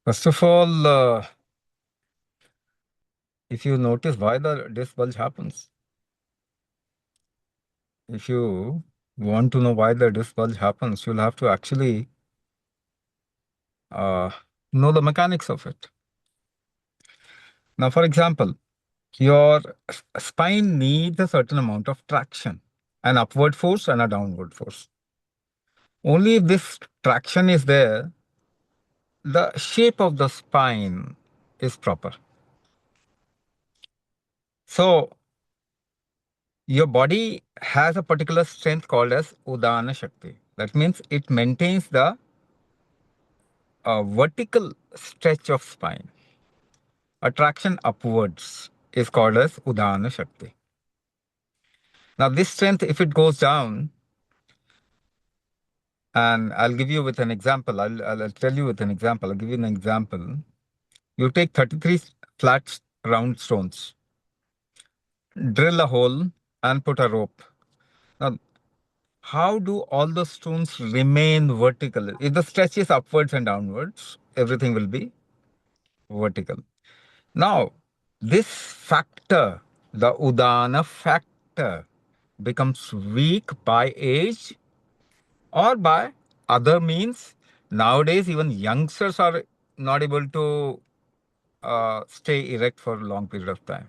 First of all, if you notice why the disc bulge happens, if you want to know why the disc bulge happens, you'll have to actually uh, know the mechanics of it. Now, for example, your spine needs a certain amount of traction, an upward force and a downward force. Only if this traction is there, the shape of the spine is proper. So, your body has a particular strength called as Udana Shakti. That means it maintains the vertical stretch of spine. Attraction upwards is called as Udana Shakti. Now, this strength, if it goes down, and I'll give you with an example, I'll tell you with an example, I'll give you an example. You take 33 flat round stones, drill a hole, and put a rope. Now, how do all the stones remain vertical? If the stretch is upwards and downwards, everything will be vertical. Now, this factor, the Udana factor, becomes weak by age or by other means. Nowadays, even youngsters are not able to stay erect for a long period of time.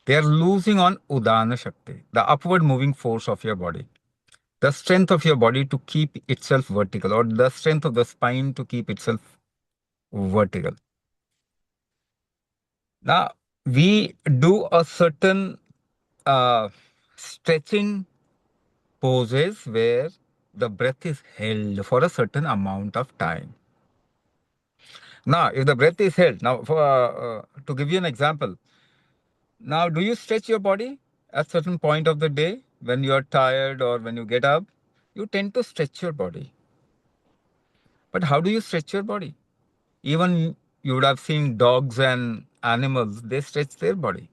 They are losing on Udana Shakti, the upward moving force of your body, the strength of your body to keep itself vertical, or the strength of the spine to keep itself vertical. Now, we do a certain stretching poses where the breath is held for a certain amount of time. Now, if the breath is held, now to give you an example, now do you stretch your body at certain point of the day when you are tired or when you get up? You tend to stretch your body. But how do you stretch your body? Even you would have seen dogs and animals, they stretch their body.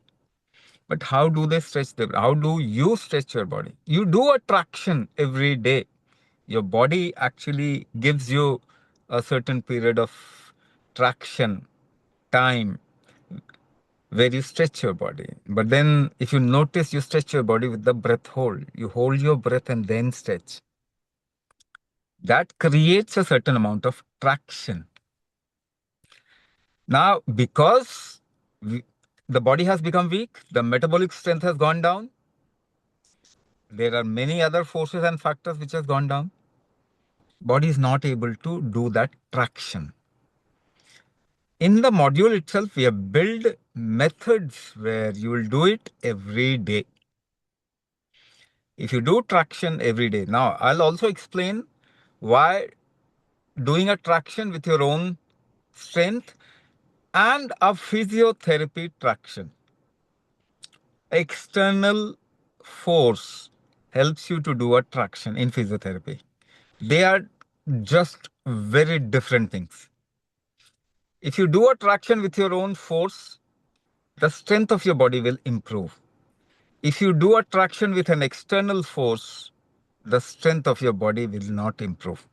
But how do they stretch their How do you stretch your body? You do a traction every day. Your body actually gives you a certain period of traction, time, where you stretch your body. But then if you notice, you stretch your body with the breath hold. You hold your breath and then stretch. That creates a certain amount of traction. Now, because the body has become weak, the metabolic strength has gone down, there are many other forces and factors which has gone down. Body is not able to do that traction. In the module itself, we have built methods where you will do it every day. If you do traction every day, now I'll also explain why doing a traction with your own strength and a physiotherapy traction. External force helps you to do a traction in physiotherapy. They are just very different things. If you do a traction with your own force, the strength of your body will improve. If you do a traction with an external force, the strength of your body will not improve.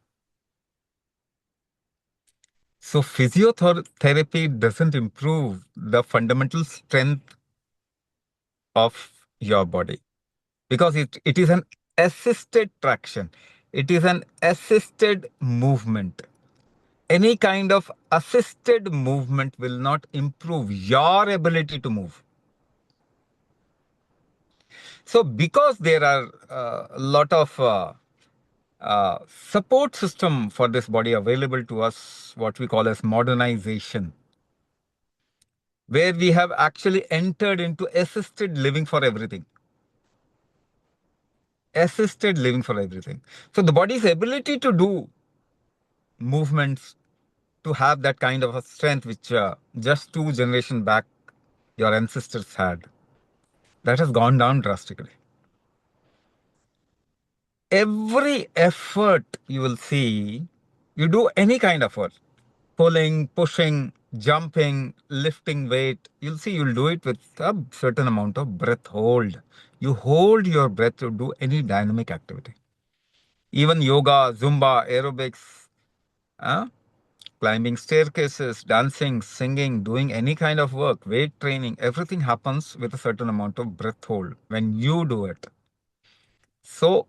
So physiotherapy doesn't improve the fundamental strength of your body because it is an assisted traction. It is an assisted movement. Any kind of assisted movement will not improve your ability to move. So because there are a lot of support system for this body available to us, what we call as modernization, where we have actually entered into assisted living for everything. Assisted living for everything. So the body's ability to do movements, to have that kind of a strength which just 2 generations back your ancestors had, that has gone down drastically. Every effort you will see, you do any kind of work, pulling, pushing, jumping, lifting weight, you'll see you'll do it with a certain amount of breath hold. You hold your breath to do any dynamic activity. Even yoga, Zumba, aerobics, Climbing staircases, dancing, singing, doing any kind of work, weight training, everything happens with a certain amount of breath hold when you do it. So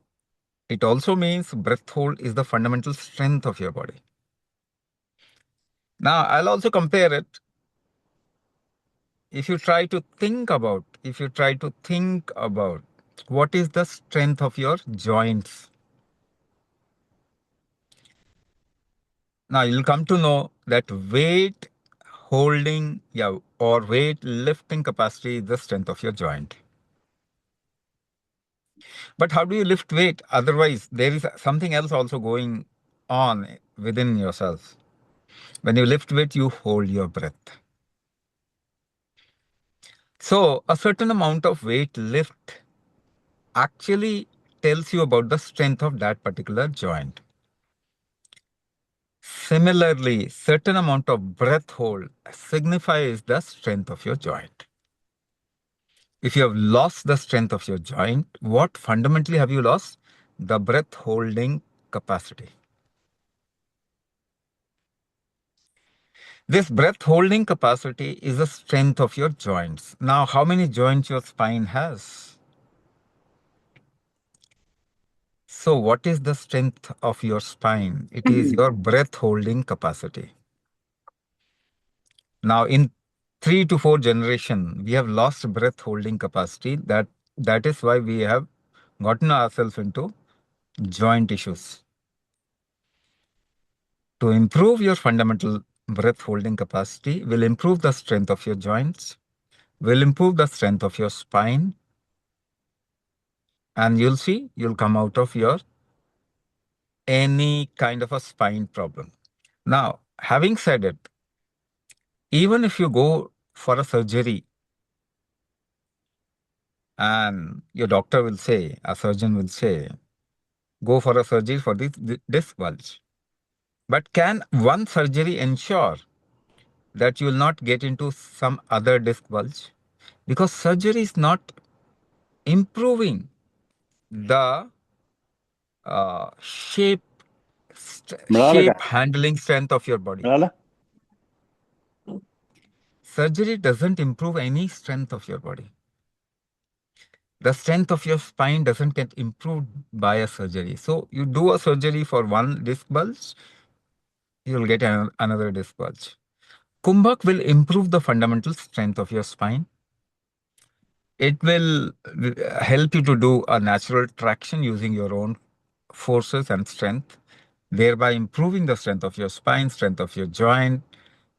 it also means breath hold is the fundamental strength of your body. Now, I'll also compare it. If you try to think about what is the strength of your joints. Now, you'll come to know that weight holding, yeah, or weight lifting capacity is the strength of your joint. But how do you lift weight? Otherwise, there is something else also going on within yourself. When you lift weight, you hold your breath. So, a certain amount of weight lift actually tells you about the strength of that particular joint. Similarly, certain amount of breath hold signifies the strength of your joint. If you have lost the strength of your joint, what fundamentally have you lost? The breath holding capacity. This breath holding capacity is the strength of your joints. Now, how many joints your spine has? So, what is the strength of your spine? It is your breath holding capacity. Now, in 3 to 4 generation, we have lost breath holding capacity. That is why we have gotten ourselves into joint issues. To improve your fundamental breath holding capacity will improve the strength of your joints, will improve the strength of your spine, and you'll see you'll come out of your any kind of a spine problem. Now, having said it, even if you go for a surgery and your doctor will say, a surgeon will say, go for a surgery for this disc bulge. But can one surgery ensure that you will not get into some other disc bulge? Because surgery is not improving the shape Malaga. handling strength of your body. Malala. Surgery doesn't improve any strength of your body. The strength of your spine doesn't get improved by a surgery. So you do a surgery for one disc bulge, you'll get another disc bulge. Kumbhak will improve the fundamental strength of your spine. It will help you to do a natural traction using your own forces and strength, thereby improving the strength of your spine, strength of your joint,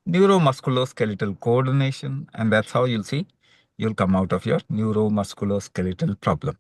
neuromusculoskeletal coordination, and that's how you'll see you'll come out of your neuromusculoskeletal problem.